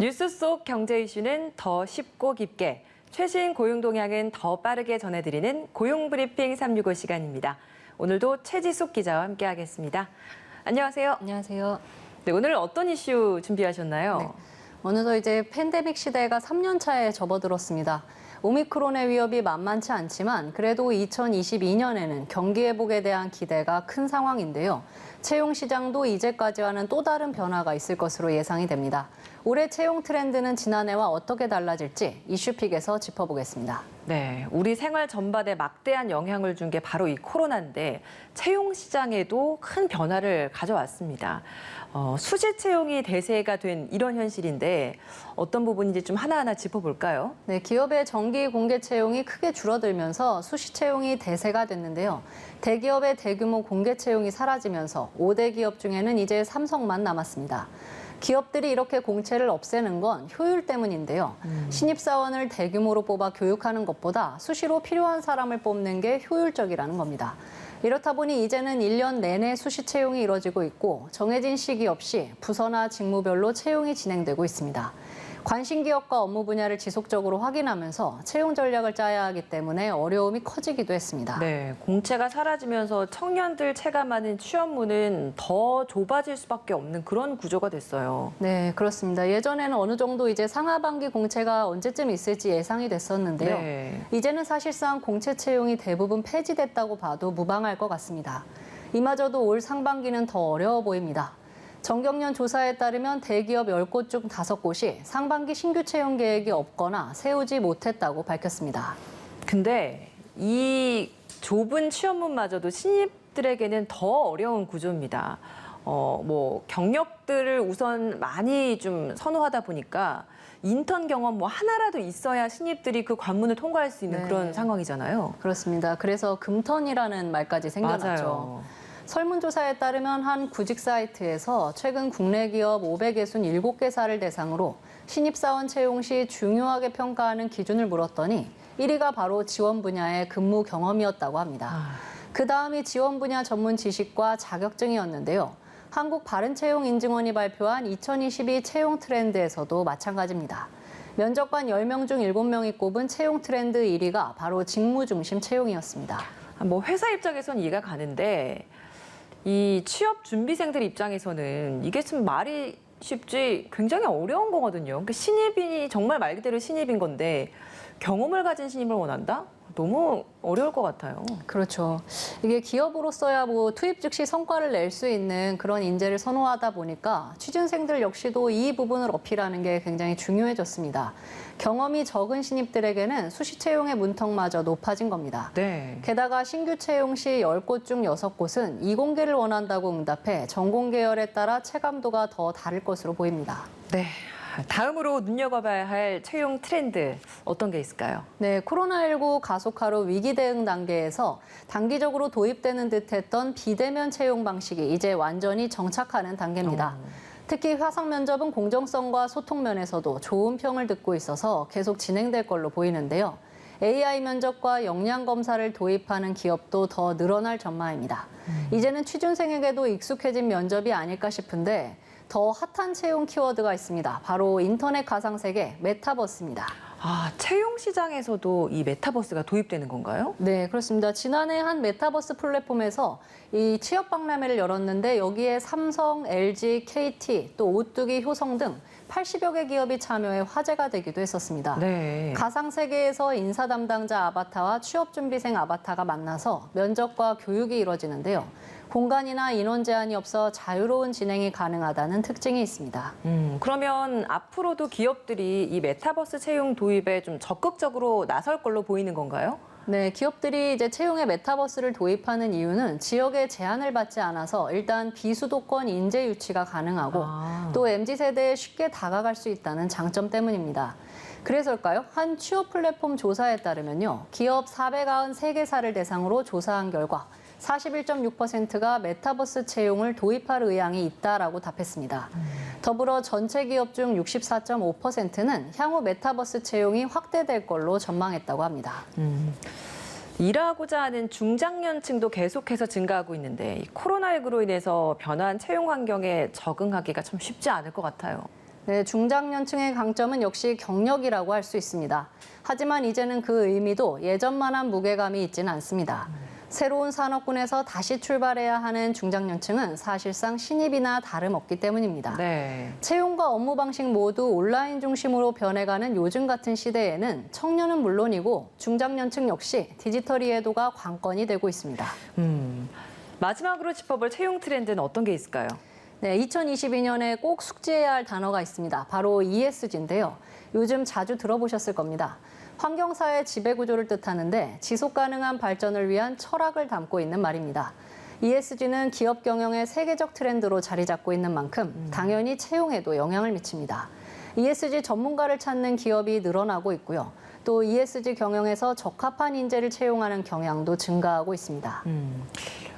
뉴스 속 경제 이슈는 더 쉽고 깊게, 최신 고용 동향은 더 빠르게 전해드리는 고용브리핑 365 시간입니다. 오늘도 최지숙 기자와 함께하겠습니다. 안녕하세요. 안녕하세요. 네, 오늘 어떤 이슈 준비하셨나요? 네. 어느덧 이제 팬데믹 시대가 3년 차에 접어들었습니다. 오미크론의 위협이 만만치 않지만 그래도 2022년에는 경기 회복에 대한 기대가 큰 상황인데요. 채용 시장도 이제까지와는 또 다른 변화가 있을 것으로 예상이 됩니다. 올해 채용 트렌드는 지난해와 어떻게 달라질지 이슈픽에서 짚어보겠습니다. 네, 우리 생활 전반에 막대한 영향을 준 게 바로 이 코로나인데 채용 시장에도 큰 변화를 가져왔습니다. 수시 채용이 대세가 된 이런 현실인데 어떤 부분인지 좀 하나하나 짚어볼까요? 네, 기업의 정기 공개 채용이 크게 줄어들면서 수시 채용이 대세가 됐는데요. 대기업의 대규모 공개 채용이 사라지면서 5대 기업 중에는 이제 삼성만 남았습니다. 기업들이 이렇게 공채를 없애는 건 효율 때문인데요. 신입사원을 대규모로 뽑아 교육하는 것보다 수시로 필요한 사람을 뽑는 게 효율적이라는 겁니다. 이렇다 보니 이제는 1년 내내 수시 채용이 이뤄지고 있고 정해진 시기 없이 부서나 직무별로 채용이 진행되고 있습니다. 관심 기업과 업무 분야를 지속적으로 확인하면서 채용 전략을 짜야 하기 때문에 어려움이 커지기도 했습니다. 네, 공채가 사라지면서 청년들 체감하는 취업문은 더 좁아질 수밖에 없는 그런 구조가 됐어요. 네, 그렇습니다. 예전에는 어느 정도 이제 상하반기 공채가 언제쯤 있을지 예상이 됐었는데요. 네. 이제는 사실상 공채 채용이 대부분 폐지됐다고 봐도 무방할 것 같습니다. 이마저도 올 상반기는 더 어려워 보입니다. 정경련 조사에 따르면 대기업 10곳 중 5곳이 상반기 신규 채용 계획이 없거나 세우지 못했다고 밝혔습니다. 근데 이 좁은 취업문마저도 신입들에게는 더 어려운 구조입니다. 경력들을 우선 많이 좀 선호하다 보니까 인턴 경험 하나라도 있어야 신입들이 그 관문을 통과할 수 있는 네. 그런 상황이잖아요. 그렇습니다. 그래서 금턴이라는 말까지 생겨났죠. 맞아요. 설문조사에 따르면 한 구직 사이트에서 최근 국내 기업 567개사를 대상으로 신입사원 채용 시 중요하게 평가하는 기준을 물었더니 1위가 바로 지원 분야의 근무 경험이었다고 합니다. 그 다음이 지원 분야 전문 지식과 자격증이었는데요. 한국바른채용인증원이 발표한 2022 채용 트렌드에서도 마찬가지입니다. 면접관 10명 중 7명이 꼽은 채용 트렌드 1위가 바로 직무 중심 채용이었습니다. 회사 입장에서는 이해가 가는데 이 취업 준비생들 입장에서는 이게 좀 말이 쉽지 굉장히 어려운 거거든요. 그러니까 신입이 정말 말 그대로 신입인 건데 경험을 가진 신입을 원한다? 너무 어려울 것 같아요. 그렇죠. 이게 기업으로서야 투입 즉시 성과를 낼 수 있는 그런 인재를 선호하다 보니까 취준생들 역시도 이 부분을 어필하는 게 굉장히 중요해졌습니다. 경험이 적은 신입들에게는 수시 채용의 문턱마저 높아진 겁니다. 네. 게다가 신규 채용 시 10곳 중 6곳은 이공계를 원한다고 응답해 전공 계열에 따라 체감도가 더 다를 것으로 보입니다. 네. 다음으로 눈여겨봐야 할 채용 트렌드 어떤 게 있을까요? 네, 코로나19 가속화로 위기 대응 단계에서 단기적으로 도입되는 듯했던 비대면 채용 방식이 이제 완전히 정착하는 단계입니다. 특히 화상 면접은 공정성과 소통 면에서도 좋은 평을 듣고 있어서 계속 진행될 걸로 보이는데요. AI 면접과 역량 검사를 도입하는 기업도 더 늘어날 전망입니다. 이제는 취준생에게도 익숙해진 면접이 아닐까 싶은데 더 핫한 채용 키워드가 있습니다. 바로 인터넷 가상세계 메타버스입니다. 채용 시장에서도 이 메타버스가 도입되는 건가요? 네, 그렇습니다. 지난해 한 메타버스 플랫폼에서 이 취업 박람회를 열었는데 여기에 삼성, LG, KT, 또 오뚜기, 효성 등 80여 개 기업이 참여해 화제가 되기도 했었습니다. 네. 가상세계에서 인사 담당자 아바타와 취업준비생 아바타가 만나서 면접과 교육이 이뤄지는데요. 공간이나 인원 제한이 없어 자유로운 진행이 가능하다는 특징이 있습니다. 그러면 앞으로도 기업들이 이 메타버스 채용 도입에 좀 적극적으로 나설 걸로 보이는 건가요? 네, 기업들이 이제 채용에 메타버스를 도입하는 이유는 지역에 제한을 받지 않아서 일단 비수도권 인재 유치가 가능하고 또 MZ세대에 쉽게 다가갈 수 있다는 장점 때문입니다. 그래서일까요? 한 취업 플랫폼 조사에 따르면요. 기업 493개사를 대상으로 조사한 결과 41.6%가 메타버스 채용을 도입할 의향이 있다라고 답했습니다. 더불어 전체 기업 중 64.5%는 향후 메타버스 채용이 확대될 걸로 전망했다고 합니다. 일하고자 하는 중장년층도 계속해서 증가하고 있는데 이 코로나19로 인해서 변화한 채용 환경에 적응하기가 참 쉽지 않을 것 같아요. 네, 중장년층의 강점은 역시 경력이라고 할 수 있습니다. 하지만 이제는 그 의미도 예전만한 무게감이 있지는 않습니다. 새로운 산업군에서 다시 출발해야 하는 중장년층은 사실상 신입이나 다름없기 때문입니다. 네. 채용과 업무 방식 모두 온라인 중심으로 변해가는 요즘 같은 시대에는 청년은 물론이고 중장년층 역시 디지털 이해도가 관건이 되고 있습니다. 마지막으로 짚어볼 채용 트렌드는 어떤 게 있을까요? 네, 2022년에 꼭 숙지해야 할 단어가 있습니다. 바로 ESG인데요. 요즘 자주 들어보셨을 겁니다. 환경사회 지배구조를 뜻하는데 지속 가능한 발전을 위한 철학을 담고 있는 말입니다. ESG는 기업 경영의 세계적 트렌드로 자리 잡고 있는 만큼 당연히 채용에도 영향을 미칩니다. ESG 전문가를 찾는 기업이 늘어나고 있고요. 또 ESG 경영에서 적합한 인재를 채용하는 경향도 증가하고 있습니다.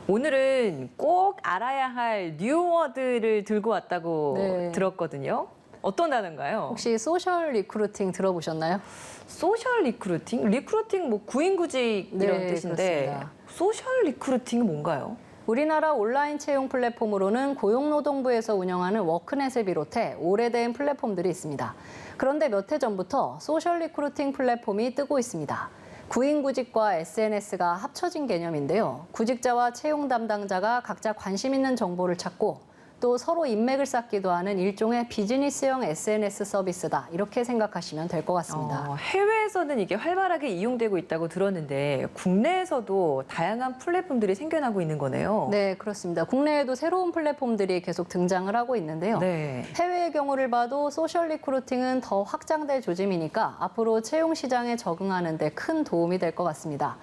오늘은 꼭 알아야 할 뉴워드를 들고 왔다고 네. 들었거든요. 어떤 단어인가요? 혹시 소셜 리크루팅 들어보셨나요? 소셜 리크루팅? 리크루팅 뭐 구인구직 이런 네, 뜻인데 그렇습니다. 소셜 리크루팅은 뭔가요? 우리나라 온라인 채용 플랫폼으로는 고용노동부에서 운영하는 워크넷을 비롯해 오래된 플랫폼들이 있습니다. 그런데 몇 해 전부터 소셜 리크루팅 플랫폼이 뜨고 있습니다. 구인구직과 SNS가 합쳐진 개념인데요. 구직자와 채용 담당자가 각자 관심 있는 정보를 찾고 또 서로 인맥을 쌓기도 하는 일종의 비즈니스형 SNS 서비스다. 이렇게 생각하시면 될 것 같습니다. 해외에서는 이게 활발하게 이용되고 있다고 들었는데 국내에서도 다양한 플랫폼들이 생겨나고 있는 거네요. 네, 그렇습니다. 국내에도 새로운 플랫폼들이 계속 등장을 하고 있는데요. 네. 해외의 경우를 봐도 소셜 리크루팅은 더 확장될 조짐이니까 앞으로 채용 시장에 적응하는 데 큰 도움이 될 것 같습니다.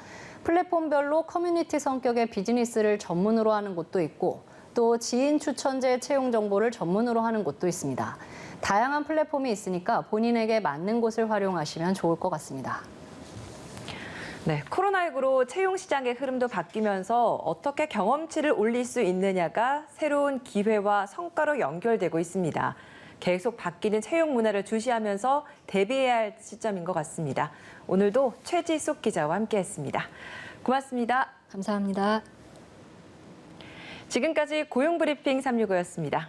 플랫폼별로 커뮤니티 성격의 비즈니스를 전문으로 하는 곳도 있고 또 지인 추천제 채용 정보를 전문으로 하는 곳도 있습니다. 다양한 플랫폼이 있으니까 본인에게 맞는 곳을 활용하시면 좋을 것 같습니다. 네, 코로나19로 채용 시장의 흐름도 바뀌면서 어떻게 경험치를 올릴 수 있느냐가 새로운 기회와 성과로 연결되고 있습니다. 계속 바뀌는 채용 문화를 주시하면서 대비해야 할 시점인 것 같습니다. 오늘도 최지숙 기자와 함께했습니다. 고맙습니다. 감사합니다. 지금까지 고용브리핑 365였습니다.